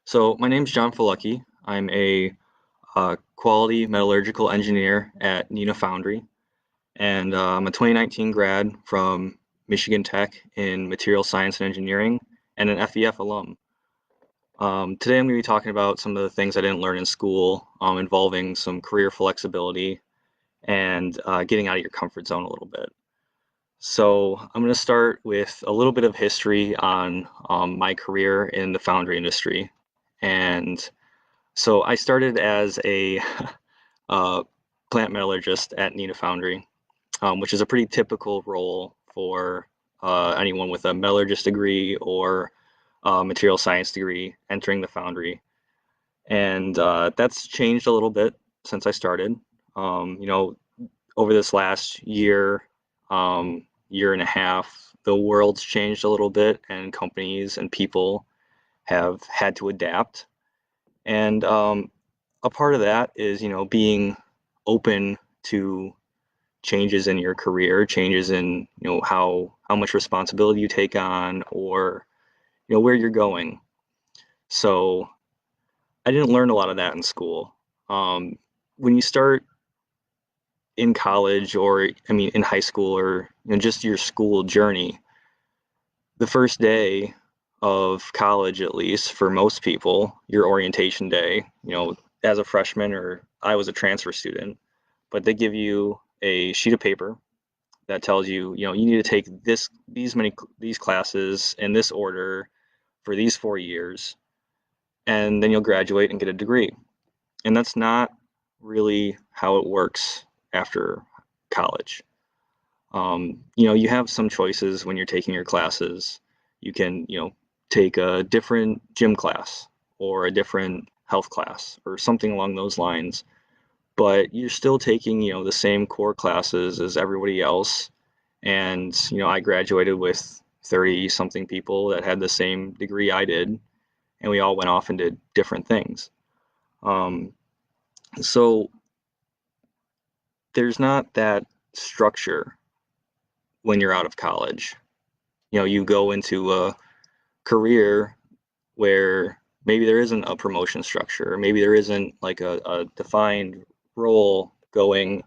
So my name's John Falecki. I'm a Quality Metallurgical Engineer at Neenah Foundry, and I'm a 2019 grad from Michigan Tech in Material Science and Engineering and an FEF alum. Today I'm going to be talking about some of the things I didn't learn in school involving some career flexibility and getting out of your comfort zone a little bit. So I'm going to start with a little bit of history on my career in the foundry industry. And so I started as a uh, plant metallurgist at Neenah Foundry, which is a pretty typical role for anyone with a metallurgist degree or material science degree entering the foundry. And that's changed a little bit since I started. You know, over this last year, year and a half, the world's changed a little bit, and companies and people have had to adapt. And a part of that is, being open to changes in your career, changes in, how much responsibility you take on, or, where you're going. So I didn't learn a lot of that in school. When you start in college, or I mean, in high school, or just your school journey, the first day of college, at least for most people, your orientation day, as a freshman, or I was a transfer student, but they give you a sheet of paper that tells you, you need to take these classes in this order for these 4 years, and then you'll graduate and get a degree. And that's not really how it works after college. You have some choices when you're taking your classes. You can, take a different gym class or a different health class or something along those lines, but you're still taking, the same core classes as everybody else. And, I graduated with 30 something people that had the same degree I did, and we all went off and did different things. So there's not that structure when you're out of college. You go into a career where maybe there isn't a promotion structure, or maybe there isn't like a defined role going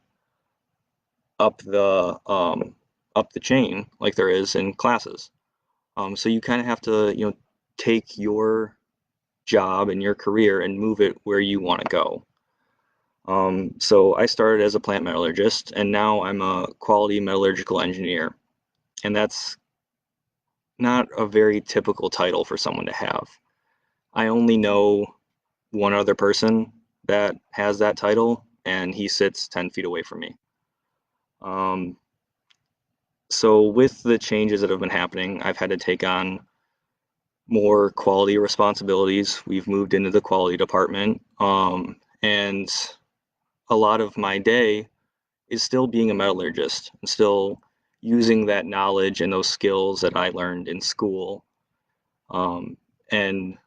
up the chain like there is in classes. So you kind of have to, take your job and your career and move it where you want to go. So I started as a plant metallurgist, and now I'm a quality metallurgical engineer. And that's not a very typical title for someone to have. I only know one other person that has that title, and he sits 10 feet away from me. So with the changes that have been happening, I've had to take on more quality responsibilities. We've moved into the quality department, and a lot of my day is still being a metallurgist and still using that knowledge and those skills that I learned in school, and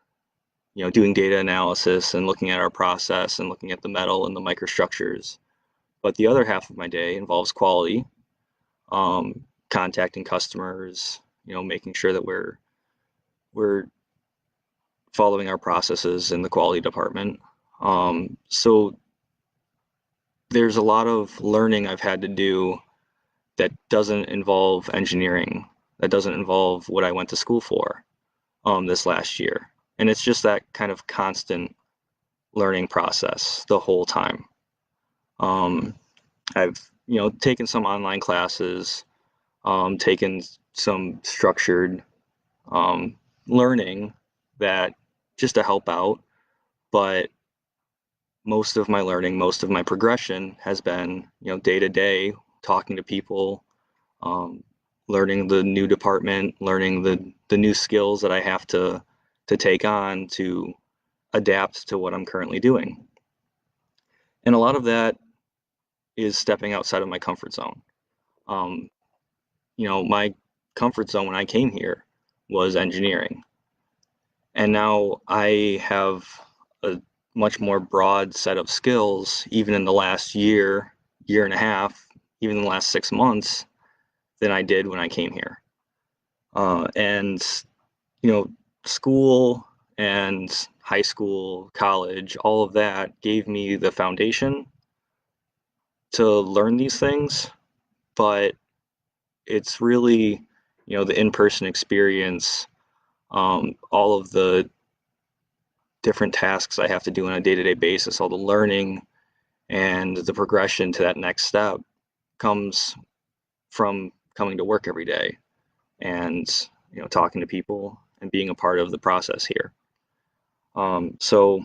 doing data analysis and looking at our process and looking at the metal and the microstructures. But the other half of my day involves quality, contacting customers, making sure that we're following our processes in the quality department. So there's a lot of learning I've had to do that doesn't involve engineering, that doesn't involve what I went to school for this last year. And it's just that kind of constant learning process the whole time. I've taken some online classes, taken some structured learning that just to help out, but most of my learning, most of my progression has been day to day, talking to people, learning the new department, learning the new skills that I have to take on to adapt to what I'm currently doing. And a lot of that is stepping outside of my comfort zone. My comfort zone when I came here was engineering. And now I have a much more broad set of skills, even in the last year, year and a half, even in the last 6 months, than I did when I came here. And school and high school, college, all of that gave me the foundation to learn these things, but it's really, the in-person experience, all of the different tasks I have to do on a day-to-day basis, all the learning and the progression to that next step comes from coming to work every day and talking to people and being a part of the process here. So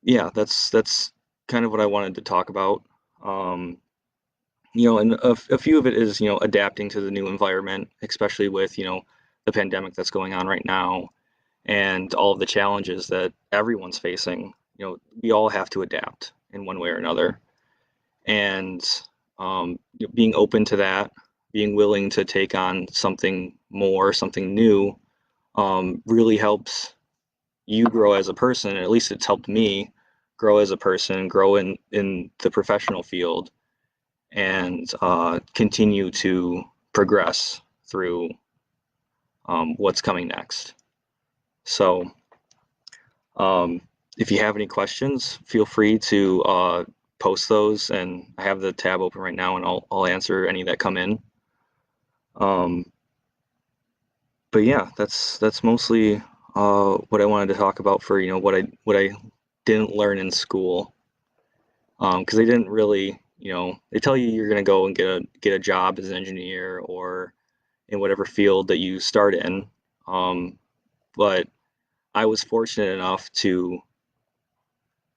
yeah, that's kind of what I wanted to talk about. And a few of it is adapting to the new environment, especially with the pandemic that's going on right now and all of the challenges that everyone's facing. We all have to adapt in one way or another, and being open to that, being willing to take on something more, something new, really helps you grow as a person. At least it's helped me grow as a person, grow in the professional field, and continue to progress through what's coming next. So if you have any questions, feel free to post those, and I have the tab open right now, and I'll answer any that come in. But yeah, that's mostly what I wanted to talk about for what I didn't learn in school, because they didn't really they tell you you're gonna go and get a job as an engineer or in whatever field that you start in, but I was fortunate enough to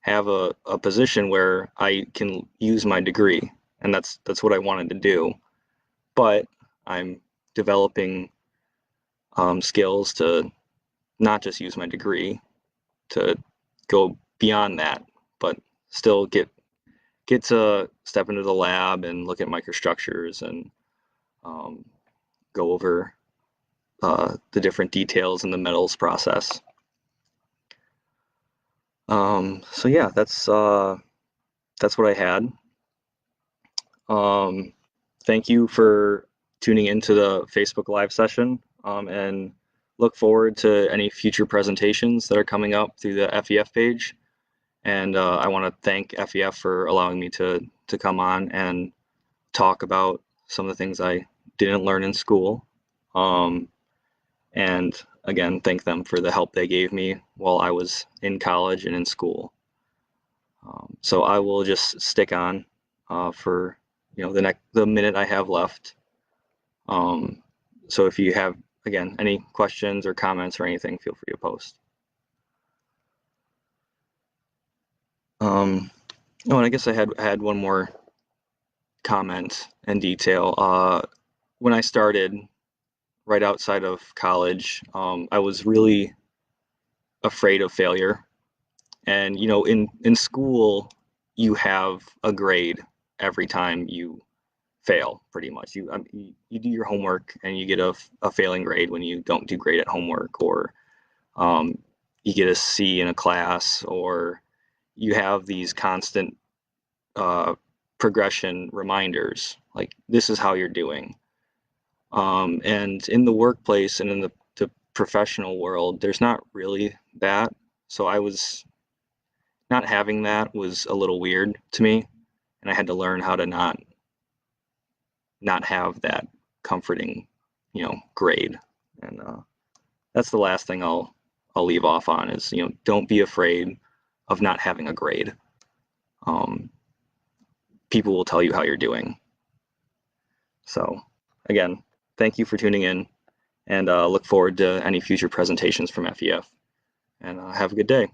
have a position where I can use my degree, and that's what I wanted to do. But I'm developing skills to not just use my degree, to go beyond that, but still get to step into the lab and look at microstructures and go over the different details in the metals process. So yeah, that's what I had. Thank you for tuning into the Facebook Live session, and look forward to any future presentations that are coming up through the FEF page. And I want to thank FEF for allowing me to come on and talk about some of the things I didn't learn in school. And again, thank them for the help they gave me while I was in college and in school. So I will just stick on for the minute I have left. So if you have, again, any questions or comments or anything, feel free to post. And I guess I had one more comment and detail. When I started right outside of college, I was really afraid of failure. And in school, you have a grade every time you fail, pretty much. You do your homework and you get a failing grade when you don't do great at homework, or you get a C in a class, or you have these constant progression reminders, like this is how you're doing. And in the workplace and in the professional world, there's not really that. So I was not having that was a little weird to me, and I had to learn how to not have that comforting, grade. And that's the last thing I'll leave off on is, don't be afraid of not having a grade. People will tell you how you're doing. So again, thank you for tuning in, and look forward to any future presentations from FEF, and have a good day.